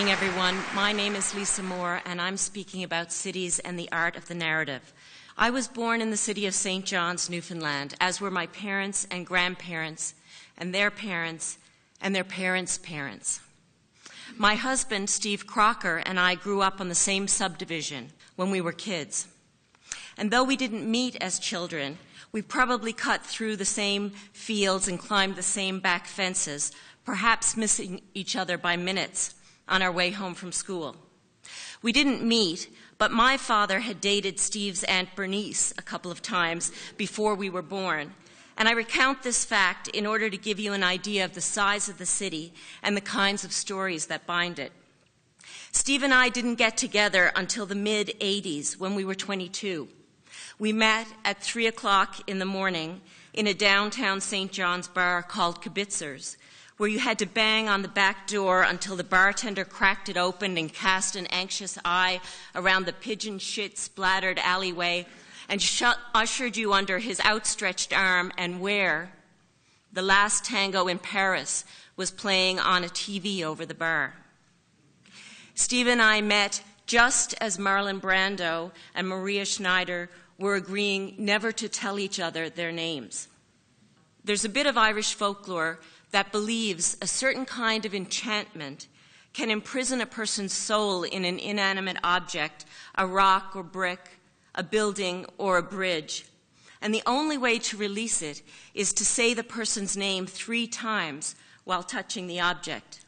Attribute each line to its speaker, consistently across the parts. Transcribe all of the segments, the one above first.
Speaker 1: morning, everyone. My name is Lisa Moore, and I'm speaking about cities and the art of the narrative. I was born in the city of St. John's, Newfoundland, as were my parents and grandparents and their parents and their parents' parents. My husband, Steve Crocker, and I grew up on the same subdivision when we were kids. And though we didn't meet as children, we probably cut through the same fields and climbed the same back fences, perhaps missing each other by minutes on our way home from school. We didn't meet, but my father had dated Steve's Aunt Bernice a couple of times before we were born. And I recount this fact in order to give you an idea of the size of the city and the kinds of stories that bind it. Steve and I didn't get together until the mid-'80s when we were 22. We met at 3 o'clock in the morning in a downtown St. John's bar called Kibitzers, where you had to bang on the back door until the bartender cracked it open and cast an anxious eye around the pigeon shit splattered alleyway and ushered you under his outstretched arm, and where The Last Tango in Paris was playing on a TV over the bar. Steve and I met just as Marlon Brando and Maria Schneider were agreeing never to tell each other their names. There's a bit of Irish folklore that believes a certain kind of enchantment can imprison a person's soul in an inanimate object, a rock or brick, a building or a bridge. And the only way to release it is to say the person's name 3 times while touching the object.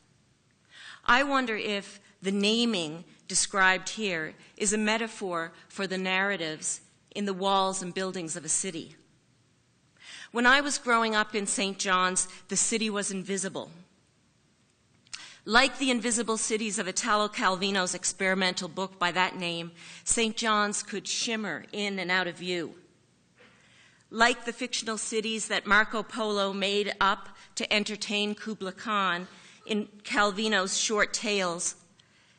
Speaker 1: I wonder if the naming described here is a metaphor for the narratives in the walls and buildings of a city. When I was growing up in St. John's, the city was invisible. Like the invisible cities of Italo Calvino's experimental book by that name, St. John's could shimmer in and out of view. Like the fictional cities that Marco Polo made up to entertain Kubla Khan in Calvino's short tales,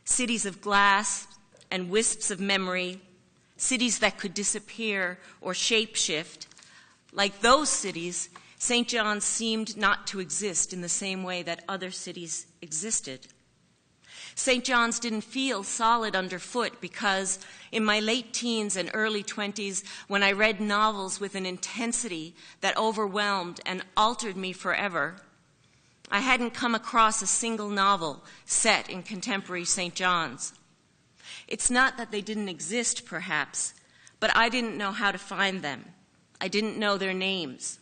Speaker 1: cities of glass and wisps of memory, cities that could disappear or shapeshift, like those cities, St. John's seemed not to exist in the same way that other cities existed. St. John's didn't feel solid underfoot because in my late teens and early 20s, when I read novels with an intensity that overwhelmed and altered me forever, I hadn't come across a single novel set in contemporary St. John's. It's not that they didn't exist, perhaps, but I didn't know how to find them. I didn't know their names.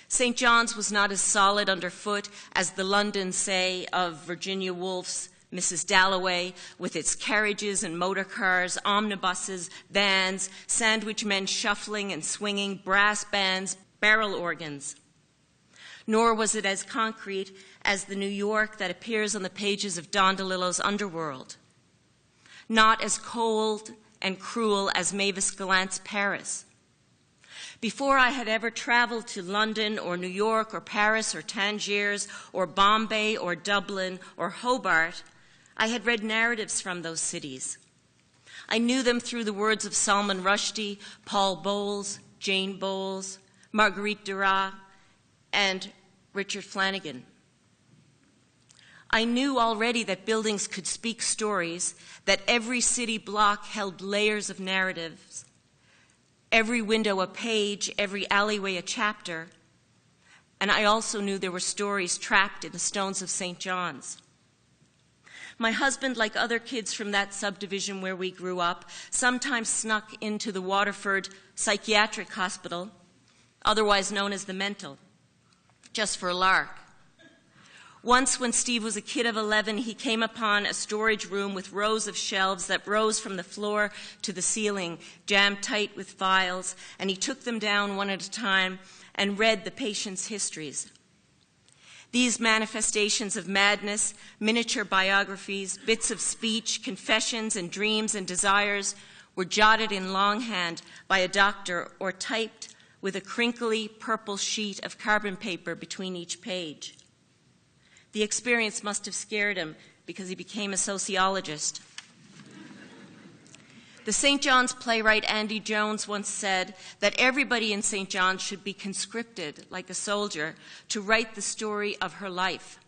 Speaker 1: St. John's was not as solid underfoot as the London, say, of Virginia Woolf's Mrs. Dalloway, with its carriages and motor cars, omnibuses, vans, sandwich men shuffling and swinging, brass bands, barrel organs. Nor was it as concrete as the New York that appears on the pages of Don DeLillo's Underworld. Not as cold and cruel as Mavis Gallant's Paris. Before I had ever traveled to London or New York or Paris or Tangiers or Bombay or Dublin or Hobart, I had read narratives from those cities. I knew them through the words of Salman Rushdie, Paul Bowles, Jane Bowles, Marguerite Duras, and Richard Flanagan. I knew already that buildings could speak stories, that every city block held layers of narratives, every window a page, every alleyway a chapter, and I also knew there were stories trapped in the stones of St. John's. My husband, like other kids from that subdivision where we grew up, sometimes snuck into the Waterford Psychiatric Hospital, otherwise known as the Mental, just for a lark. Once, when Steve was a kid of 11, he came upon a storage room with rows of shelves that rose from the floor to the ceiling, jammed tight with files, and he took them down one at a time and read the patients' histories. These manifestations of madness, miniature biographies, bits of speech, confessions and dreams and desires were jotted in longhand by a doctor or typed with a crinkly purple sheet of carbon paper between each page. The experience must have scared him because he became a sociologist. The St. John's playwright Andy Jones once said that everybody in St. John's should be conscripted, like a soldier, to write the story of her life.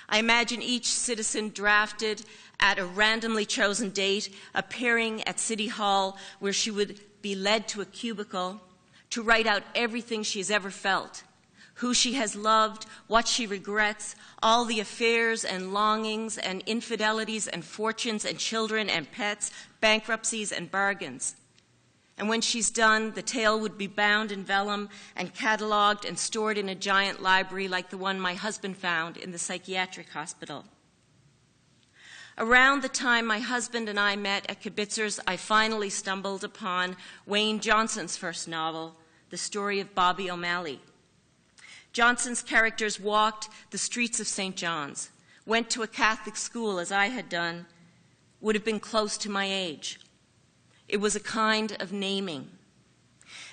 Speaker 1: I imagine each citizen drafted at a randomly chosen date, appearing at City Hall where she would be led to a cubicle to write out everything she has ever felt, who she has loved, what she regrets, all the affairs and longings and infidelities and fortunes and children and pets, bankruptcies and bargains. And when she's done, the tale would be bound in vellum and cataloged and stored in a giant library like the one my husband found in the psychiatric hospital. Around the time my husband and I met at Kibitzer's, I finally stumbled upon Wayne Johnson's first novel, The Story of Bobby O'Malley. Johnson's characters walked the streets of St. John's, went to a Catholic school as I had done, would have been close to my age. It was a kind of naming.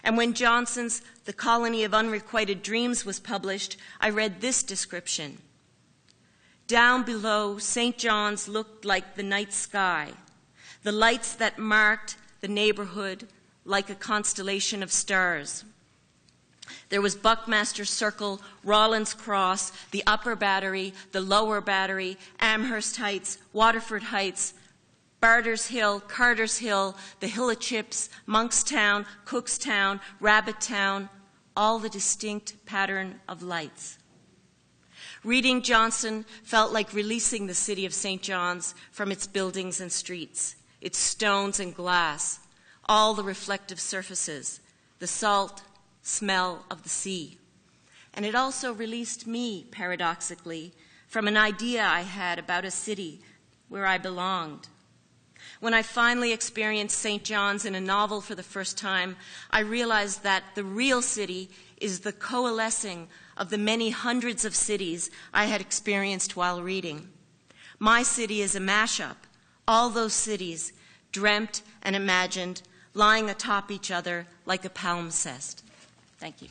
Speaker 1: And when Johnson's The Colony of Unrequited Dreams was published, I read this description. Down below, St. John's looked like the night sky, the lights that marked the neighborhood like a constellation of stars. There was Buckmaster Circle, Rawlins Cross, the Upper Battery, the Lower Battery, Amherst Heights, Waterford Heights, Barter's Hill, Carter's Hill, the Hill of Chips, Monkstown, Cookstown, Rabbittown, all the distinct pattern of lights. Reading Johnson felt like releasing the city of St. John's from its buildings and streets, its stones and glass, all the reflective surfaces, the salt, smell of the sea. And it also released me, paradoxically, from an idea I had about a city where I belonged. When I finally experienced St. John's in a novel for the first time, I realized that the real city is the coalescing of the many hundreds of cities I had experienced while reading. My city is a mashup, all those cities, dreamt and imagined, lying atop each other like a palimpsest. Thank you.